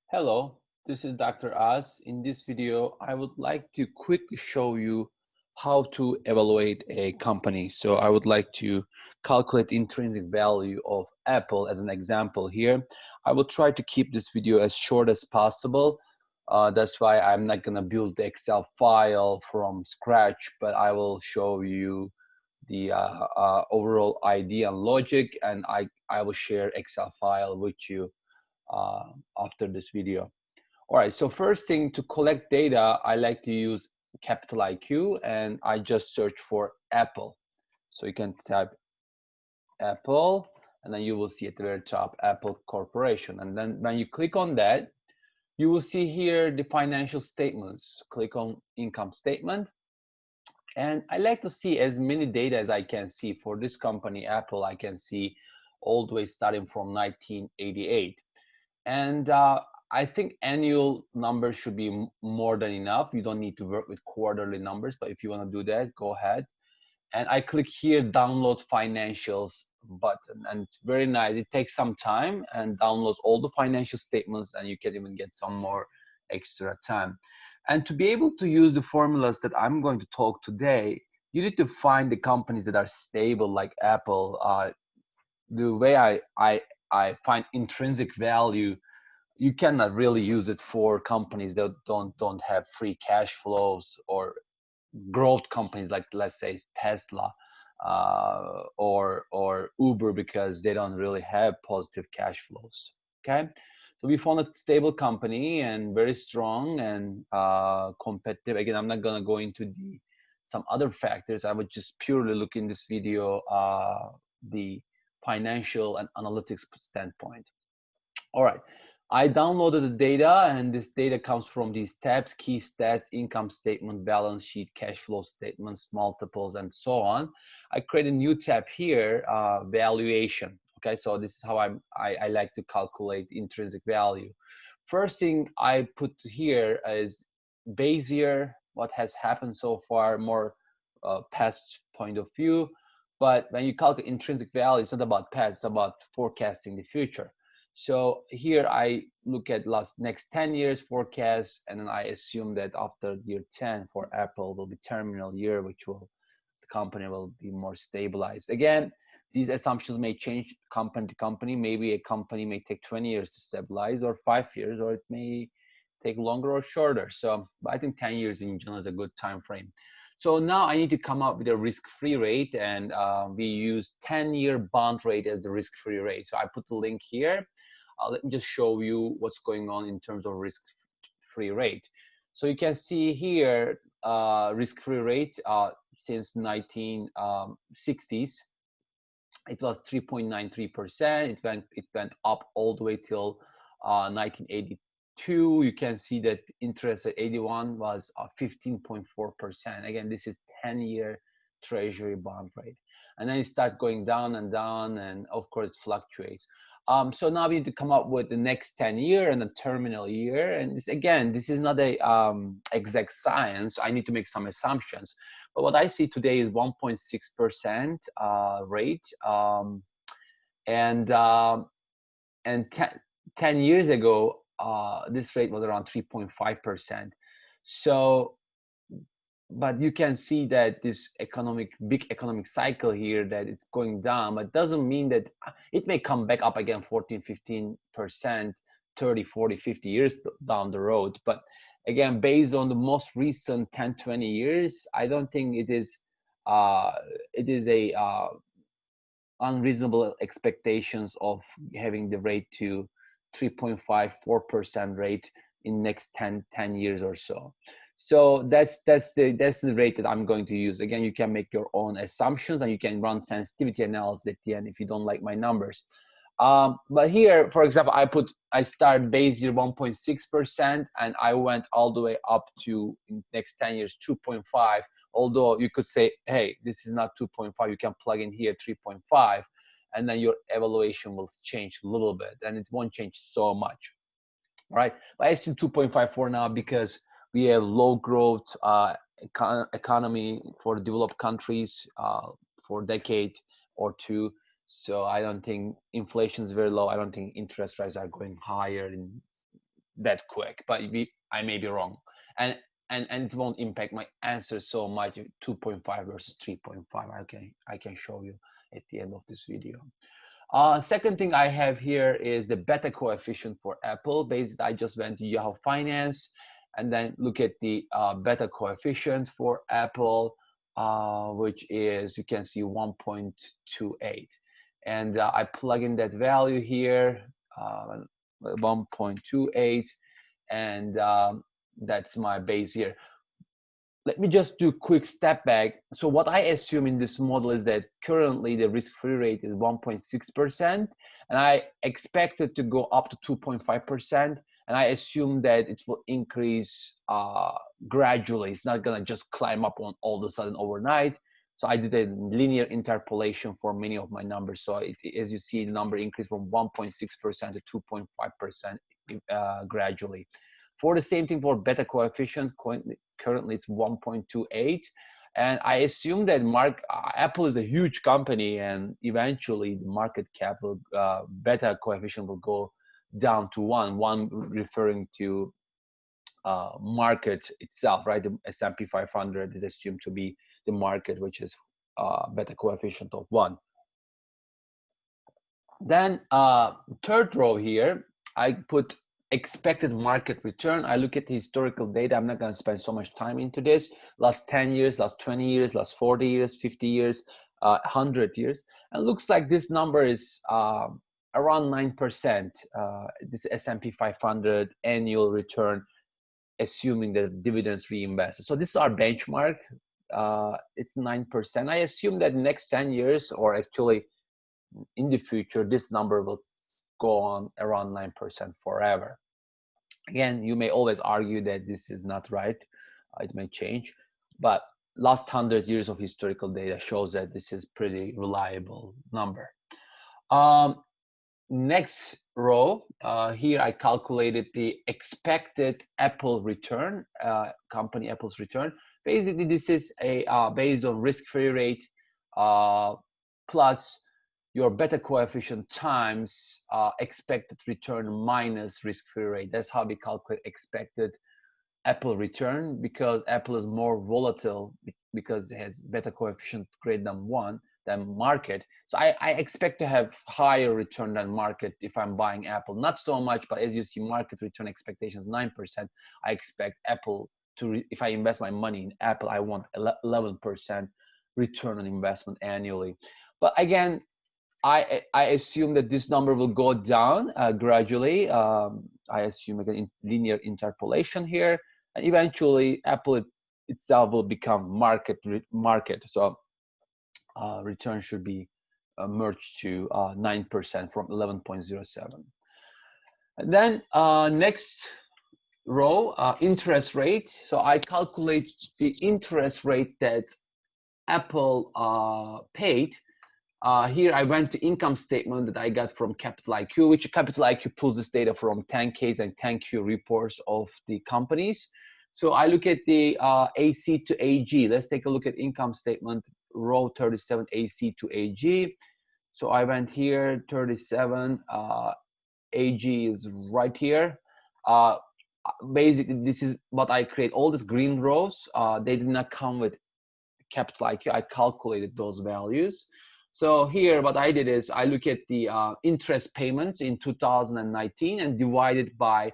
Hello, this is Dr. Oz. In this video, I would like to quickly show you how to evaluate a company. So I would like to calculate intrinsic value of Apple as an example here. I will try to keep this video as short as possible. That's why I'm not gonna build the Excel file from scratch, but I will show you the overall idea and logic, and I will share Excel file with you uh, after this video. All right, so first thing, to collect data, I like to use Capital IQ, and I just search for Apple. So you can type Apple, and then you will see at the very top Apple Corporation. And then when you click on that, you will see here the financial statements. Click on income statement. And I like to see as many data as I can see. For this company, Apple, I can see all the way starting from 1988. And I think annual numbers should be more than enough. You don't need to work with quarterly numbers, but if you want to do that, go ahead. And I click here, download financials button, and it's very nice. It takes some time and downloads all the financial statements, and you can even get some more extra time. And to be able to use the formulas that I'm going to talk today, you need to find the companies that are stable, like Apple. The way I find intrinsic value, you cannot really use it for companies that don't have free cash flows, or growth companies like, let's say, Tesla or Uber, because they don't really have positive cash flows. Okay, so we found a stable company and very strong and competitive. Again, I'm not going to go into the some other factors. I would just purely look in this video the financial and analytics standpoint. All right, I downloaded the data, and this data comes from these tabs: key stats, income statement, balance sheet, cash flow statements, multiples, and so on. I create a new tab here, valuation. Okay, so this is how I like to calculate intrinsic value. First thing I put here is base year, what has happened so far, more past point of view. But when you calculate intrinsic value, it's not about past, it's about forecasting the future. So here I look at next 10 years forecast, and then I assume that after year 10 for Apple will be terminal year, which will, the company will be more stabilized. Again, these assumptions may change company to company. Maybe a company may take 20 years to stabilize, or 5 years, or it may take longer or shorter. So, but I think 10 years in general is a good time frame. So now I need to come up with a risk-free rate, and we use 10-year bond rate as the risk-free rate. So I put the link here. Let me just show you what's going on in terms of risk-free rate. So you can see here risk-free rate since 1960s. It was 3.93%. It went up all the way till 1982. You can see that interest at 81 was 15.4%. Again, this is 10-year treasury bond rate. And then it starts going down and down, and of course it fluctuates. So now we need to come up with the next 10 year and the terminal year. And this, again, this is not a exact science. I need to make some assumptions. But what I see today is 1.6% rate. And and 10 years ago, this rate was around 3.5%. So, but you can see that this big economic cycle here, that it's going down, but doesn't mean that it may come back up again 14, 15%, 30, 40, 50 years down the road. But again, based on the most recent 10, 20 years, I don't think it is a unreasonable expectations of having the rate to 3.5, 4% rate in next 10 years or so. So that's the rate that I'm going to use. Again, you can make your own assumptions, and you can run sensitivity analysis at the end if you don't like my numbers. But here, for example, I start base year 1.6%, and I went all the way up to next 10 years 2.5. Although you could say, hey, this is not 2.5, you can plug in here 3.5, and then your evaluation will change a little bit, and it won't change so much, right? But I assume 2.5 for now, because we have low growth economy for developed countries for a decade or two. So I don't think inflation is very low. I don't think interest rates are going higher in that quick, but I may be wrong. And it won't impact my answer so much. 2.5 versus 3.5. I can show you at the end of this video. Second thing I have here is the beta coefficient for Apple. Basically, I just went to Yahoo Finance and then look at the beta coefficient for Apple, which is, you can see, 1.28. And I plug in that value here, 1.28, and that's my base here. Let me just do a quick step back. So what I assume in this model is that currently the risk-free rate is 1.6%, and I expect it to go up to 2.5%, and I assume that it will increase gradually. It's not gonna just climb up on all of a sudden overnight. So I did a linear interpolation for many of my numbers. So as you see, the number increased from 1.6% to 2.5% gradually. For the same thing for beta coefficient, currently it's 1.28, and I assume that Apple is a huge company, and eventually the market cap will beta coefficient will go down to 1 referring to market itself, right? The S&P 500 is assumed to be the market, which is beta coefficient of 1. Then third row here, I put expected market return. I look at the historical data. I'm not going to spend so much time into this. Last 10 years, last 20 years, last 40 years, 50 years, 100 years. And it looks like this number is around 9%, this S&P 500 annual return, assuming that dividends reinvested. So this is our benchmark. It's 9%. I assume that next 10 years, or actually in the future, this number will go on around 9% forever. Again, you may always argue that this is not right. It may change, but last 100 years of historical data shows that this is pretty reliable number. Next row, here I calculated the expected Apple return, company Apple's return. Basically, this is a based on risk-free rate plus your beta coefficient times expected return minus risk-free rate. That's how we calculate expected Apple return, because Apple is more volatile because it has beta coefficient greater than 1 than market. So I expect to have higher return than market if I'm buying Apple. Not so much, but as you see, market return expectations 9%. I expect Apple to, if I invest my money in Apple, I want 11% return on investment annually. But again, I assume that this number will go down gradually. I assume again in linear interpolation here, and eventually Apple itself will become market. So return should be merged to 9% from 11.07. And then next row, interest rate. So I calculate the interest rate that Apple paid. Here I went to income statement that I got from Capital IQ, which Capital IQ pulls this data from 10Ks and 10Q reports of the companies. So I look at the AC to AG. Let's take a look at income statement, row 37, AC to AG. So I went here, 37, AG is right here. Basically, this is what I create. All these green rows, they did not come with Capital IQ. I calculated those values. So here, what I did is I look at the interest payments in 2019 and divided by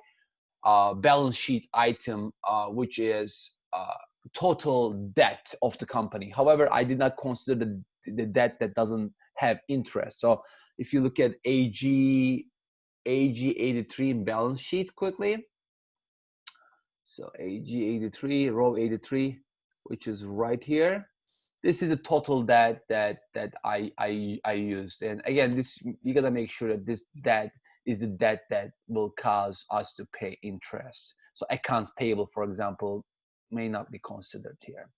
balance sheet item, which is total debt of the company. However, I did not consider the debt that doesn't have interest. So if you look at AG 83 in balance sheet quickly. So AG 83, row 83, which is right here. This is the total debt that I used. And again, this, you gotta make sure that this debt is the debt that will cause us to pay interest. So accounts payable, for example, may not be considered here.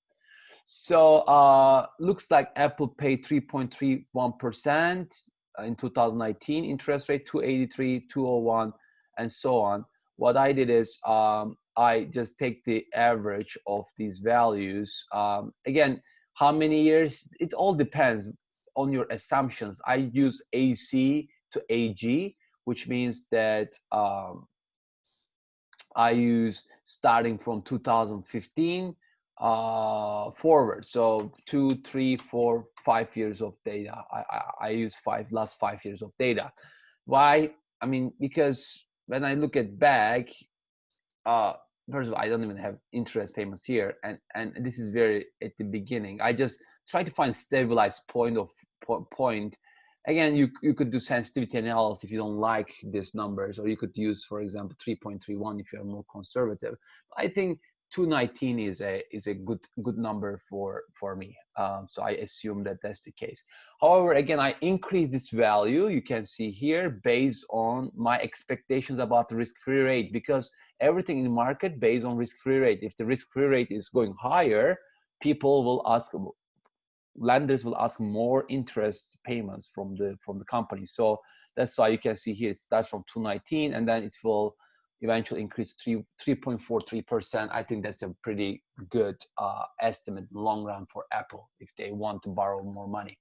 So looks like Apple paid 3.31% in 2019 interest rate, 283, 201, and so on. What I did is I just take the average of these values. Again, how many years? It all depends on your assumptions. I use AC to AG, which means that I use starting from 2015 forward. So 2, 3, 4, 5 years of data. I use last 5 years of data. Why? I mean, because when I look at back, first of all, I don't even have interest payments here, and this is very at the beginning. I just try to find stabilized point. Again, you could do sensitivity analysis if you don't like these numbers, or you could use, for example, 3.31 if you're more conservative. I think 219 is a good number for me. So I assume that that's the case. However, again, I increase this value, you can see here, based on my expectations about the risk-free rate, because everything in the market based on risk-free rate. If the risk-free rate is going higher, people will ask, lenders will ask more interest payments from the company. So that's why you can see here it starts from 219 and then it will eventually increase 3.43%. I think that's a pretty good estimate in the long run for Apple if they want to borrow more money.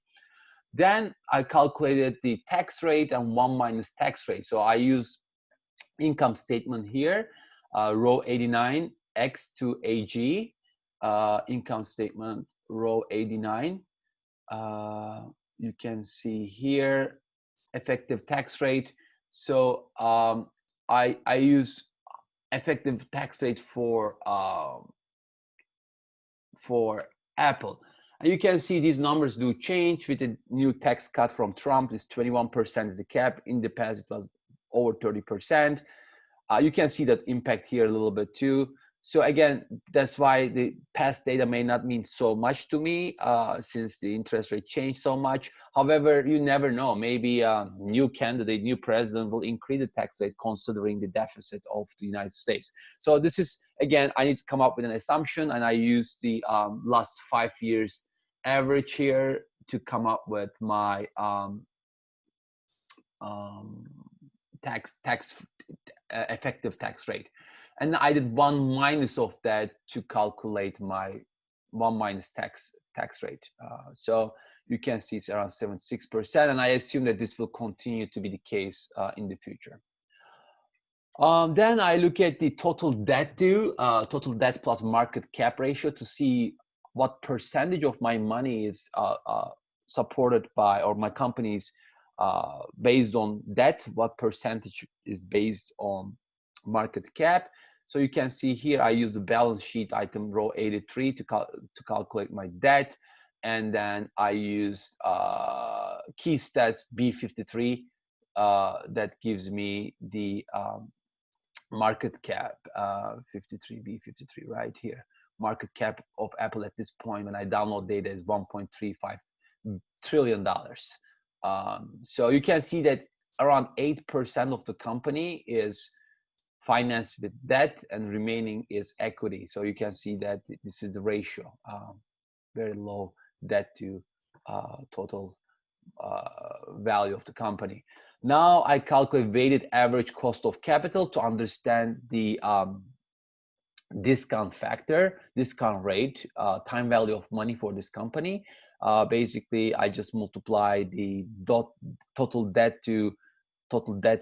Then I calculated the tax rate and 1 minus tax rate. So I use income statement here, row 89, X to AG, income statement, row 89. You can see here, effective tax rate. So I use effective tax rate for Apple. And you can see these numbers do change with the new tax cut from Trump. Is 21% is the cap. In the past, it was over 30%. You can see that impact here a little bit too. So again, that's why the past data may not mean so much to me since the interest rate changed so much. However, you never know. Maybe a new candidate, new president will increase the tax rate considering the deficit of the United States. So this is, again, I need to come up with an assumption, and I use the last 5 years average here to come up with my effective tax rate. And I did 1 minus of that to calculate my 1 minus tax rate. So you can see it's around 76%, and I assume that this will continue to be the case in the future. Then I look at the total debt plus market cap ratio to see what percentage of my money is supported by, or my company's based on debt, what percentage is based on market cap. So you can see here I use the balance sheet item row 83 to calculate my debt, and then I use key stats B53 that gives me the market cap 53B53 right here. Market cap of Apple at this point when I download data is $1.35 trillion. So you can see that around 8% of the company is financed with debt and remaining is equity. So you can see that this is the ratio, very low debt to total value of the company. Now I calculate weighted average cost of capital to understand the discount factor, discount rate, time value of money for this company. Basically, I just multiply the total debt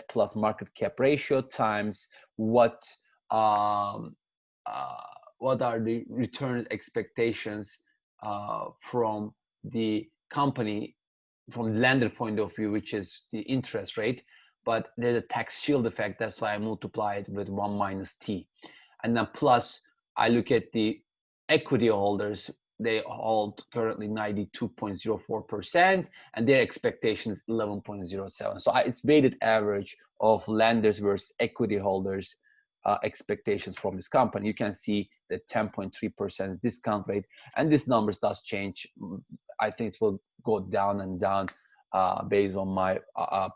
plus market cap ratio times what are the return expectations from the company, from the lender point of view, which is the interest rate. But there's a tax shield effect. That's why I multiply it with 1 minus T. And then plus, I look at the equity holders. They hold currently 92.04%, and their expectation is 11.07. So it's weighted average of lenders versus equity holders expectations from this company. You can see the 10.3% discount rate, and this numbers does change. I think it will go down and down based on my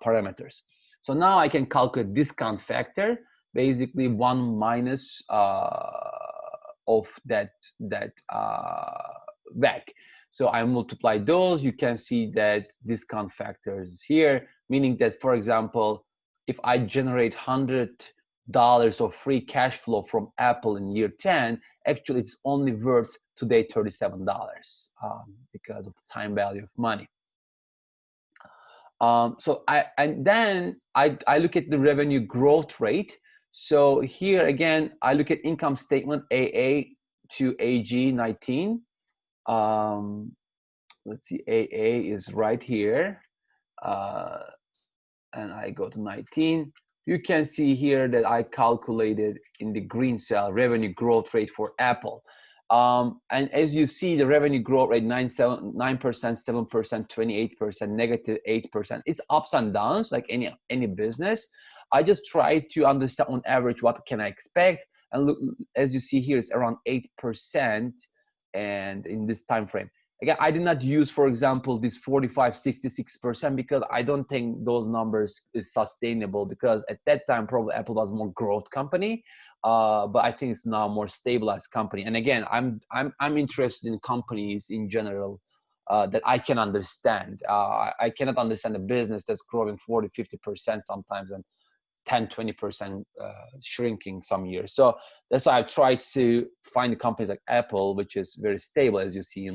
parameters. So now I can calculate discount factor, basically 1 minus of that WACC. So I multiply those. You can see that discount factor is here, meaning that, for example, if I generate $100 of free cash flow from Apple in year 10, actually it's only worth today $37 because of the time value of money. So I look at the revenue growth rate. So here again, I look at income statement AA to AG 19. Let's see, AA is right here. And I go to 19. You can see here that I calculated in the green cell revenue growth rate for Apple. And as you see, the revenue growth rate 9%, 7%, 28%, negative 8%. It's ups and downs like any business. I just try to understand on average what can I expect. And look, as you see here, it's around 8%, and in this time frame. Again, I did not use, for example, this 45, 66% because I don't think those numbers is sustainable, because at that time probably Apple was more growth company, but I think it's now more stabilized company. And again, I'm interested in companies in general that I can understand. I cannot understand a business that's growing 40, 50% sometimes and 10, 20% shrinking some years. So that's why I tried to find companies like Apple, which is very stable, as you see,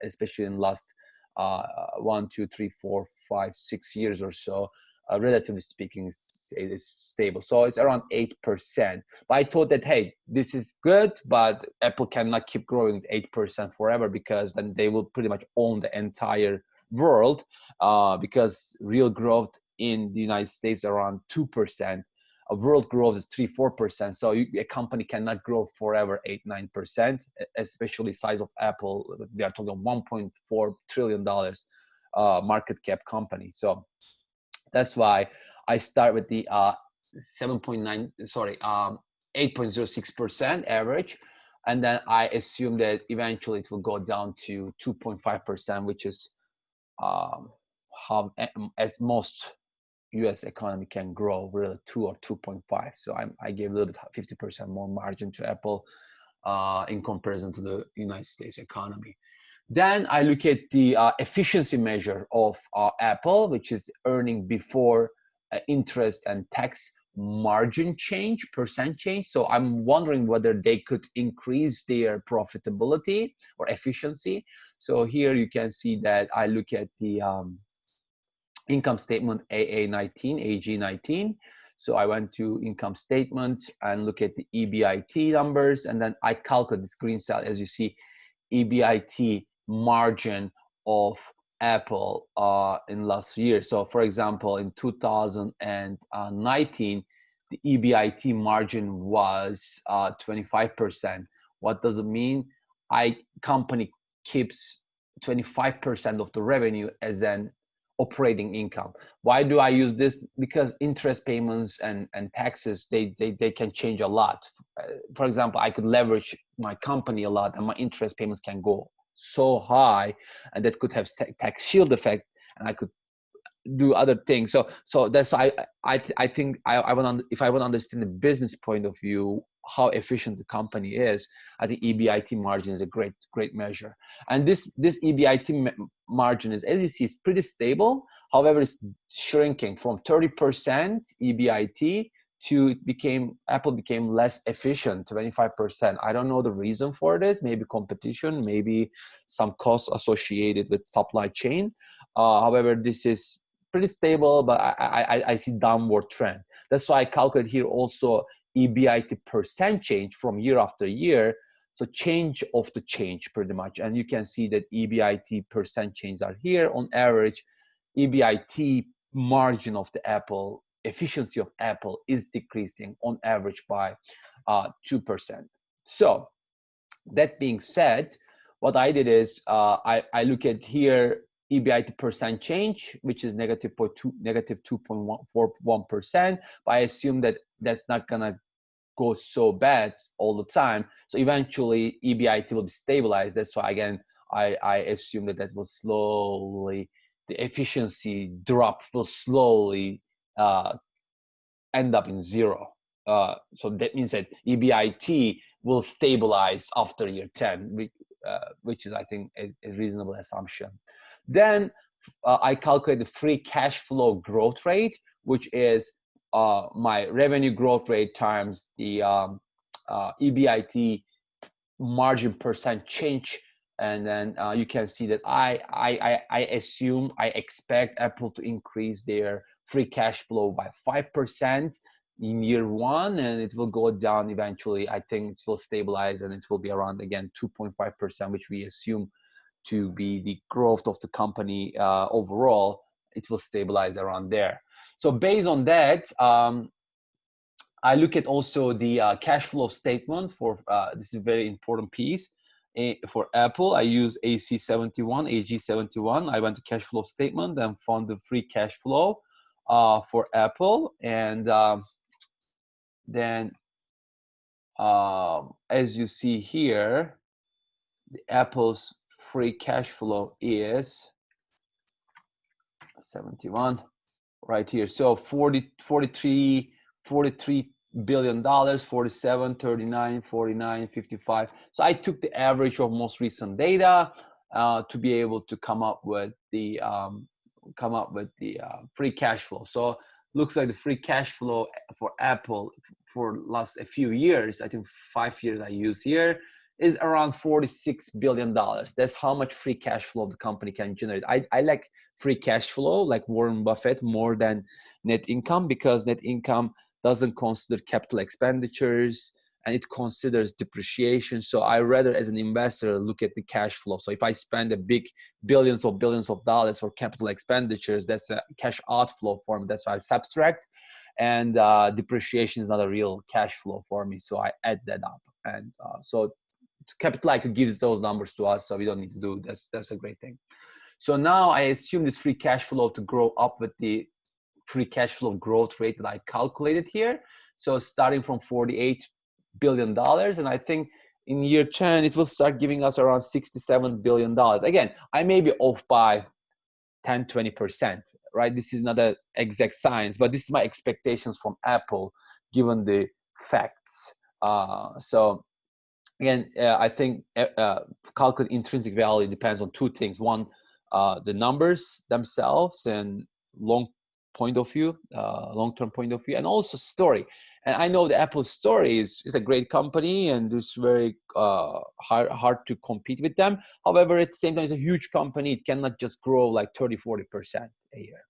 especially in last 1, 2, 3, 4, 5, 6 years or so. Relatively speaking, it's stable. So it's around 8%. But I thought that, hey, this is good, but Apple cannot keep growing 8% forever, because then they will pretty much own the entire world, because real growth in the United States around 2%. World growth is 3-4%. So a company cannot grow forever 8-9%, especially size of Apple. They are talking $1.4 trillion market cap company. So that's why I start with the 8.06% average. And then I assume that eventually it will go down to 2.5%, which is how as most U.S. economy can grow, really 2 or 2.5. So I gave a little bit 50% more margin to Apple in comparison to the United States economy. Then I look at the efficiency measure of Apple, which is earning before interest and tax margin change, percent change. So I'm wondering whether they could increase their profitability or efficiency. So here you can see that I look at the income statement AA19, AG19. So I went to income statement and look at the EBIT numbers, and then I calculate this green cell. As you see, EBIT margin of Apple in last year. So for example, in 2019, the EBIT margin was 25%. What does it mean? Company keeps 25% of the revenue as an operating income. Why do I use this? Because interest payments and taxes, they can change a lot. For example, I could leverage my company a lot and my interest payments can go so high, and that could have tax shield effect, and I could do other things. So that's why I think I want to, if I want to understand the business point of view, how efficient the company is, I think EBIT margin is a great measure. And this EBIT margin is, as you see, is pretty stable. However, it's shrinking from 30% EBIT to Apple became less efficient, 25%. I don't know the reason for this. Maybe competition, maybe some costs associated with supply chain. However, this is pretty stable, but I see downward trend. That's why I calculate here also EBIT percent change from year after year. So change of the change pretty much. And you can see that EBIT percent changes are here. On average, EBIT margin of the Apple, efficiency of Apple is decreasing on average by 2%. So that being said, what I did is I look at here EBIT percent change, which is negative 2.41%. But I assume that that's not gonna go so bad all the time. So eventually EBIT will be stabilized. That's why again I assume that will slowly, the efficiency drop will slowly end up in zero. So that means that EBIT will stabilize after year 10, which is, I think, a reasonable assumption. Then I calculate the free cash flow growth rate, which is my revenue growth rate times the EBIT margin percent change. And then you can see that I expect Apple to increase their free cash flow by 5%. in year one, and it will go down eventually. I think it will stabilize and it will be around again 2.5%, which we assume to be the growth of the company overall. It will stabilize around there. So based on that, I look at also the cash flow statement for this is a very important piece for Apple. I use AC71, AG71. I went to cash flow statement and found the free cash flow for Apple, and then as you see here, the Apple's free cash flow is 71 right here. So 43 billion dollars, 47, 39, 49, 55. So I took the average of most recent data to be able to come up with the free cash flow. So looks like the free cash flow for Apple for last a few years, I think 5 years I use here, is around $46 billion. That's how much free cash flow the company can generate. I like free cash flow, like Warren Buffett, more than net income, because net income doesn't consider capital expenditures and it considers depreciation. So I rather, as an investor, look at the cash flow. So if I spend a big billions of dollars for capital expenditures, that's a cash outflow for me. That's why I subtract. And depreciation is not a real cash flow for me. So I add that up. And so Capital IQ gives those numbers to us, so we don't need to do this. That's a great thing. So now I assume this free cash flow to grow up with the free cash flow growth rate that I calculated here. So starting from $48 billion, and I think in year 10, it will start giving us around $67 billion. Again, I may be off by 10, 20%, right? This is not an exact science, but this is my expectations from Apple, given the facts. So again, I think calculate intrinsic value depends on two things. One, the numbers themselves and long-term point of view, and also story. And I know the Apple story is a great company and it's very hard to compete with them. However, at the same time, it's a huge company. It cannot just grow like 30, 40% a year.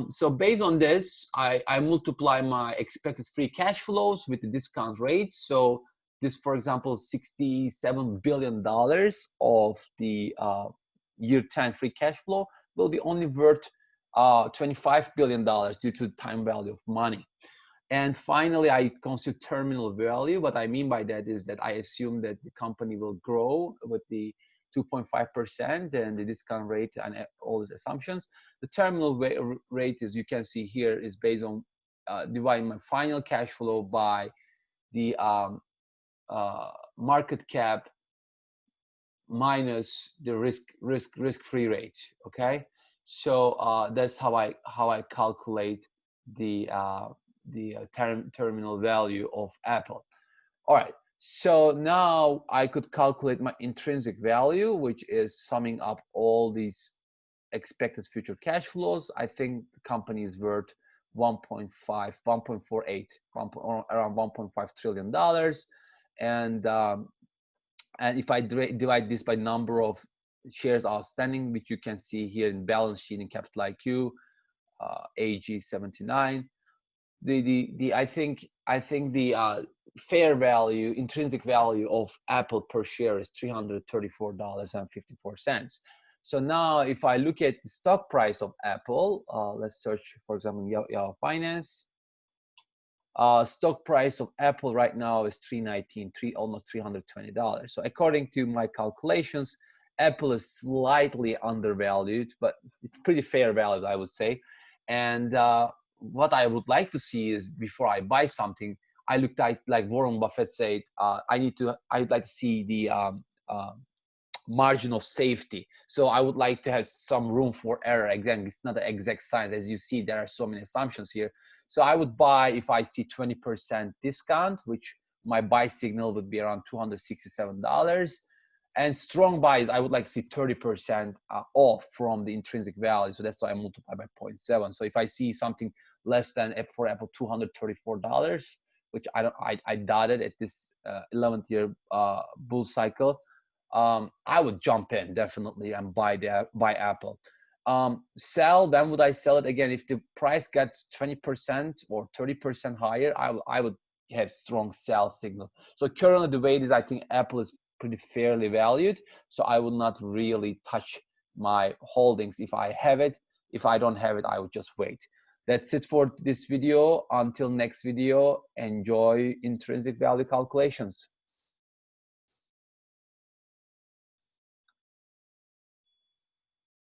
So based on this, I multiply my expected free cash flows with the discount rates. So this, for example, $67 billion of the year 10 free cash flow will be only worth $25 billion due to the time value of money. And finally, I consider terminal value. What I mean by that is that I assume that the company will grow with the 2.5% and the discount rate and all these assumptions. The terminal rate, as you can see here, is based on dividing my final cash flow by the market cap minus the risk-free rate. Okay, so that's how I calculate the terminal value of Apple. All right, so now I could calculate my intrinsic value, which is summing up all these expected future cash flows. I think the company is worth 1.5, 1.48, around $1.5 trillion. And if I divide this by number of shares outstanding, which you can see here in balance sheet in Capital IQ, AG79, I think the fair value, intrinsic value of Apple per share is $334.54. So now if I look at the stock price of Apple, let's search, for example, Yahoo Finance. Stock price of Apple right now is $319, almost $320. So according to my calculations, Apple is slightly undervalued, but it's pretty fair value, I would say. And what I would like to see is, before I buy something, I looked at, like Warren Buffett said, I'd like to see the margin of safety. So I would like to have some room for error. Again, it's not an exact science. As you see, there are so many assumptions here. So I would buy if I see 20% discount, which my buy signal would be around $267. And strong buys, I would like to see 30% off from the intrinsic value. So that's why I multiply by 0.7. So if I see something less than, for Apple, $234, which I doubt it at this 11th year bull cycle, I would jump in definitely and buy Apple. sell, when would I sell it? Again, if the price gets 20% or 30% higher, I would have strong sell signal. So currently the way it is, I think Apple is pretty fairly valued. So I will not really touch my holdings if I have it. If I don't have it, I would just wait. That's it for this video. Until next video, enjoy intrinsic value calculations.